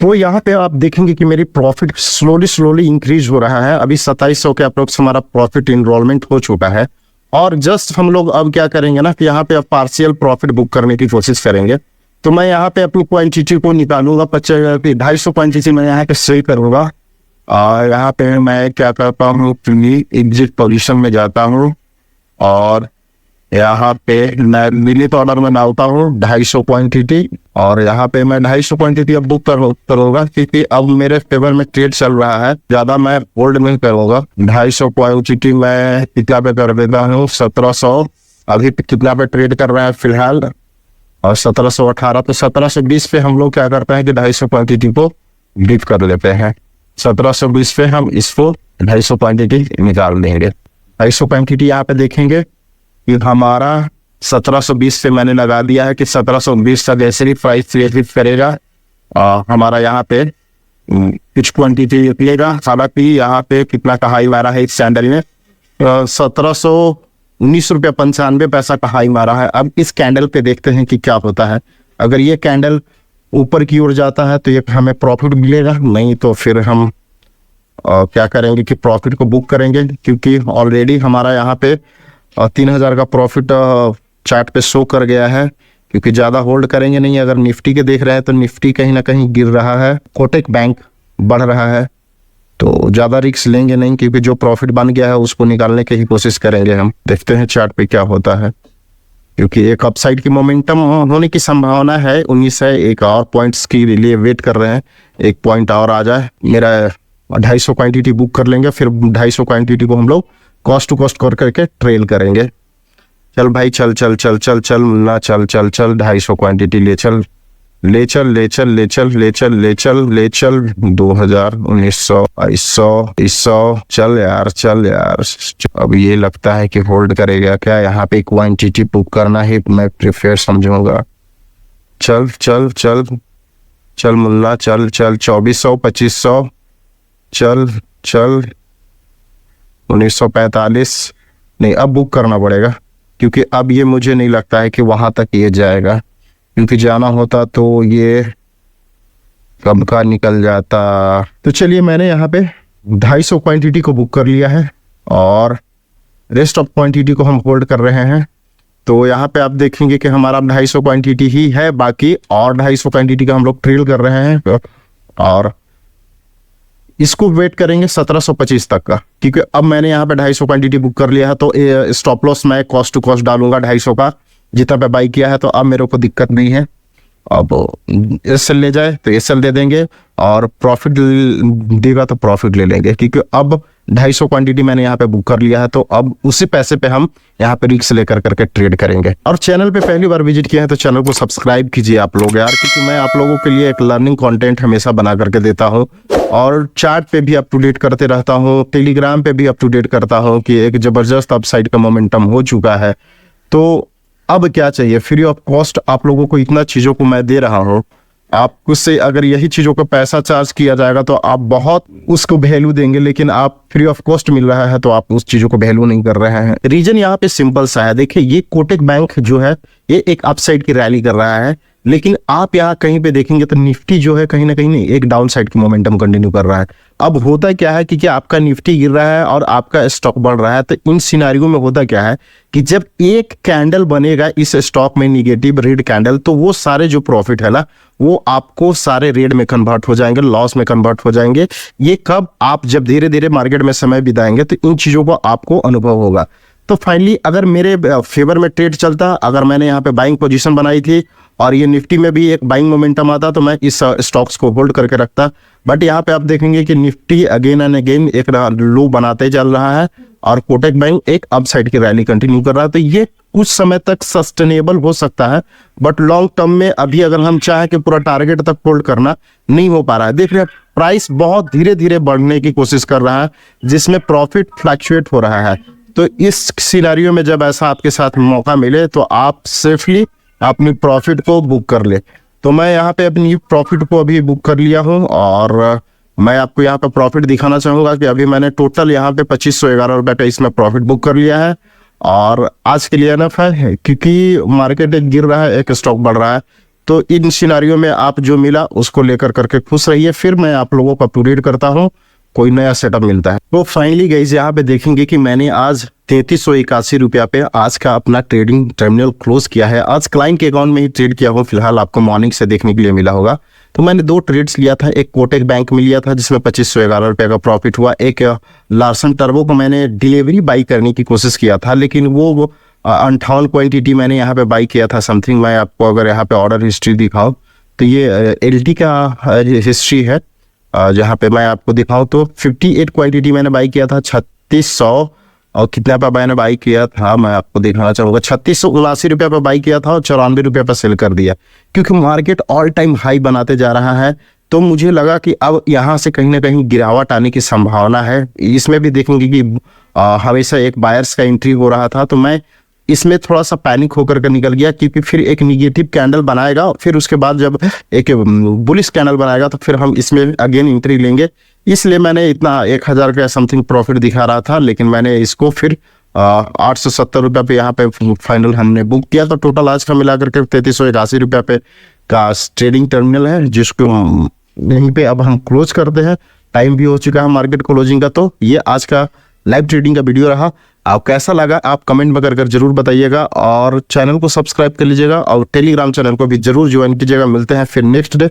तो यहाँ पे आप देखेंगे कि मेरी प्रॉफिट स्लोली इंक्रीज हो रहा है। अभी 2700 के अप्रोक्स हमारा प्रॉफिट इनरोलमेंट हो चुका है। और जस्ट हम लोग अब क्या करेंगे ना कि यहाँ पे अब पार्शियल प्रॉफिट बुक करने की कोशिश करेंगे। तो मैं यहाँ पे अपनी क्वांटिटी को निकालूंगा, 250 क्वांटिटी मैं यहाँ पे सही करूंगा। और यहाँ पे मैं क्या करता हूँ, एग्जिट पोजीशन में जाता हूँ और यहाँ पे मैं मिनिट ऑर्डर में डालता हूँ 250 क्वांटिटी। और यहाँ पे मैं 250 क्वांटिटी अब बुक करूंगा क्योंकि अब मेरे फेवर में ट्रेड चल रहा है, ज्यादा मैं होल्ड नहीं करूंगा। 250 क्वांटिटी मैं कितना पे कर देता हूँ, 1700। अभी कितना पे ट्रेड कर रहा है फिलहाल, और 1718। तो 1720 पे हम लोग क्या करते हैं कि 250 क्वांटिटी को डिप कर लेते हैं। 1720 पे हम इसको 250 क्वांटिटी निकाल देंगे। 250 क्वांटिटी यहाँ पे देखेंगे कि हमारा 1720 से मैंने लगा दिया है कि 1720 तक ऐसे ही प्राइस रिलीज करेगा। हमारा यहाँ पे कुछ क्वांटिटी निकलेगा। हालांकि यहाँ पे कितना का हाई मारा है इस कैंडल में, 1719 रुपया 95 पैसा का हाई मारा है। अब इस कैंडल पे देखते हैं कि क्या होता है। अगर ये कैंडल ऊपर की ओर जाता है तो ये हमें प्रॉफिट मिलेगा, नहीं तो फिर हम क्या करेंगे कि प्रॉफिट को बुक करेंगे, क्योंकि ऑलरेडी हमारा यहाँ पे 3000 का प्रॉफिट चार्ट पे शो कर गया है। क्योंकि ज़्यादा होल्ड करेंगे नहीं। अगर निफ्टी के देख रहे हैं तो निफ्टी कहीं ना कहीं गिर रहा है, कोटक बैंक बढ़ रहा है, तो ज़्यादा रिस्क लेंगे नहीं, क्योंकि जो प्रॉफिट बन गया है उसको निकालने की ही कोशिश करेंगे हम। देखते हैं चार्ट पे क्या होता है, क्योंकि एक अपसाइड की मोमेंटम होने की संभावना है। 19 है, एक और पॉइंट्स के लिए वेट कर रहे हैं, एक पॉइंट और आ जाए। मेरा 250 क्वांटिटी बुक कर लेंगे, फिर 250 क्वांटिटी को हम लोग कॉस्ट टू कॉस्ट कर करके ट्रेल करेंगे। चल भाई चल चल चल चल चल मुन्ना चल चल चल 250 क्वांटिटी ले चल ले चल ले चल ले चल ले चल ले चल ले चल 2000 1900 2200 चल यार चल यार। अब ये लगता है कि होल्ड करेगा क्या, यहाँ पे क्वांटिटी बुक करना ही मैं प्रेफर समझूंगा। चल चल चल चल मुन्ना चल चल 2400 2500 चल चल 1945। नहीं, अब बुक करना पड़ेगा, क्योंकि अब ये मुझे नहीं लगता है कि वहां तक ये जाएगा, क्योंकि जाना होता तो ये कब का निकल जाता। तो चलिए, मैंने यहाँ पे 250 क्वांटिटी को बुक कर लिया है और रेस्ट ऑफ क्वांटिटी को हम होल्ड कर रहे हैं। तो यहाँ पे आप देखेंगे कि हमारा 250 क्वांटिटी ही है, बाकी और 250 क्वांटिटी का हम लोग ट्रेल कर रहे हैं। और इसको वेट करेंगे 1725 तक का, क्योंकि अब मैंने यहाँ पे 250 क्वांटिटी बुक कर लिया है। तो स्टॉप लॉस मैं कॉस्ट टू कॉस्ट डालूंगा 250 का, जितना पे बाई किया है। तो अब मेरे को दिक्कत नहीं है। अब एसएल ले जाए तो एसएल दे देंगे, और प्रॉफिट देगा तो प्रॉफिट ले लेंगे, क्योंकि अब 250 क्वांटिटी मैंने यहाँ पे बुक कर लिया है। तो अब उसी पैसे पे हम यहाँ पे रिस्क लेकर करके ट्रेड करेंगे। और चैनल पे पहली बार विजिट किया है तो चैनल को सब्सक्राइब कीजिए आप लोग यार, क्योंकि मैं आप लोगों के लिए एक लर्निंग कंटेंट हमेशा बना करके देता हूँ। और चार्ट पे भी अप टू डेट करते रहता हूँ, टेलीग्राम पे भी अप टू डेट करता हूँ कि एक जबरदस्त अपसाइड का मोमेंटम हो चुका है। तो अब क्या चाहिए, फ्री ऑफ कॉस्ट आप लोगों को इतना चीजों को मैं दे रहा हूँ। आप उससे अगर यही चीजों का पैसा चार्ज किया जाएगा तो आप बहुत उसको वैल्यू देंगे, लेकिन आप फ्री ऑफ कॉस्ट मिल रहा है तो आप उस चीजों को वैल्यू नहीं कर रहे हैं। रीजन यहाँ पे सिंपल सा है। देखिए, ये कोटक बैंक जो है ये एक अपसाइड की रैली कर रहा है, लेकिन आप यहाँ कहीं पे देखेंगे तो निफ्टी जो है कहीं ना कहीं नहीं, एक डाउन साइड की मोमेंटम कंटिन्यू कर रहा है। अब होता क्या है कि आपका निफ्टी गिर रहा है और आपका स्टॉक बढ़ रहा है। तो इन सिनारियो में होता क्या है कि जब एक कैंडल बनेगा इस स्टॉक में, निगेटिव रेड कैंडल, तो वो सारे जो प्रॉफिट है ना वो आपको सारे रेड में कन्वर्ट हो जाएंगे, लॉस में कन्वर्ट हो जाएंगे। ये कब, आप जब धीरे धीरे मार्केट में समय बिताएंगे तो इन चीजों को आपको अनुभव होगा। तो फाइनली अगर मेरे फेवर में ट्रेड चलता, अगर मैंने यहाँ पे बाइंग पोजीशन बनाई थी और ये निफ्टी में भी एक बाइंग मोमेंटम आता, तो मैं इस स्टॉक्स को होल्ड करके रखता। बट यहाँ पे आप देखेंगे कि निफ्टी अगेन एंड अगेन एक लो बनाते चल रहा है और कोटक बैंक एक अपसाइड की रैली कंटिन्यू कर रहा है। तो ये कुछ समय तक सस्टेनेबल हो सकता है, बट लॉन्ग टर्म में अभी अगर हम चाहें कि पूरा टारगेट तक होल्ड करना, नहीं हो पा रहा है। देख रहे हैं प्राइस बहुत धीरे धीरे बढ़ने की कोशिश कर रहा है, जिसमें प्रॉफिट फ्लक्चुएट हो रहा है। तो इस सिनेरियो में जब ऐसा आपके साथ मौका मिले तो आप सेफली अपनी प्रॉफिट को बुक कर ले। तो मैं यहाँ पे अपनी प्रॉफिट को अभी बुक कर लिया हूँ और मैं आपको यहाँ पे प्रॉफिट दिखाना चाहूंगा कि अभी मैंने टोटल यहाँ पे 2511 रुपए का इसमें प्रॉफिट बुक कर लिया है। और आज के लिए एनफ है, क्योंकि मार्केट एक गिर रहा है, एक स्टॉक बढ़ रहा है। तो इन सिनारियों में आप जो मिला उसको लेकर करके खुश रहिए, फिर मैं आप लोगों को अपडेट करता हूँ कोई नया सेटअप मिलता है। तो फाइनली गाइस यहाँ पे देखेंगे कि मैंने आज 3381 रुपया पे आज का अपना ट्रेडिंग टर्मिनल क्लोज किया है। आज क्लाइंट के अकाउंट में ही ट्रेड किया हुआ, फिलहाल आपको मॉर्निंग से देखने के लिए मिला होगा। तो मैंने 2 ट्रेड्स लिया था, एक कोटक बैंक में लिया था जिसमें 2511 रुपये का प्रॉफिट हुआ, एक लार्सन टर्बो को मैंने डिलीवरी बाई करने की कोशिश किया था, लेकिन वो 58 क्वांटिटी मैंने यहाँ पे बाई किया था समथिंग। मैं आपको अगर यहाँ पे ऑर्डर हिस्ट्री दिखाऊँ तो ये एलटी का हिस्ट्री है, जहाँ पे मैं आपको दिखाऊं तो 58 क्वांटिटी मैंने बाई किया था 3600, और कितना पे मैंने बाई किया था मैं आपको दिखाना चाहूंगा, 3679 रुपये पर बाई किया था और 94 रुपये पर सेल कर दिया। क्योंकि मार्केट ऑल टाइम हाई बनाते जा रहा है, तो मुझे लगा कि अब यहाँ से कहीं ना कहीं गिरावट आने की संभावना है। इसमें भी देखेंगे कि हमेशा एक बायर्स का एंट्री हो रहा था, तो मैं इसमें थोड़ा सा पैनिक होकर के निकल गया, क्योंकि फिर एक निगेटिव कैंडल बनाएगा, फिर उसके बाद जब एक बुलिश कैंडल बनाएगा तो फिर हम इसमें अगेन एंट्री लेंगे। इसलिए मैंने इतना 1000 का समथिंग प्रॉफिट दिखा रहा था, लेकिन मैंने इसको फिर 870 रुपये पे यहाँ पे फाइनल हमने बुक किया। तो टोटल आज का मिलाकर के 3381 रुपये पे का ट्रेडिंग टर्मिनल है, जिसको यहीं पे अब हम क्लोज करते हैं। टाइम भी हो चुका है मार्केट क्लोजिंग का। तो ये आज का लाइव ट्रेडिंग का वीडियो रहा। आप कैसा लगा आप कमेंट में कर जरूर बताइएगा, और चैनल को सब्सक्राइब कर लीजिएगा, और टेलीग्राम चैनल को भी जरूर ज्वाइन कीजिएगा। मिलते हैं फिर नेक्स्ट डे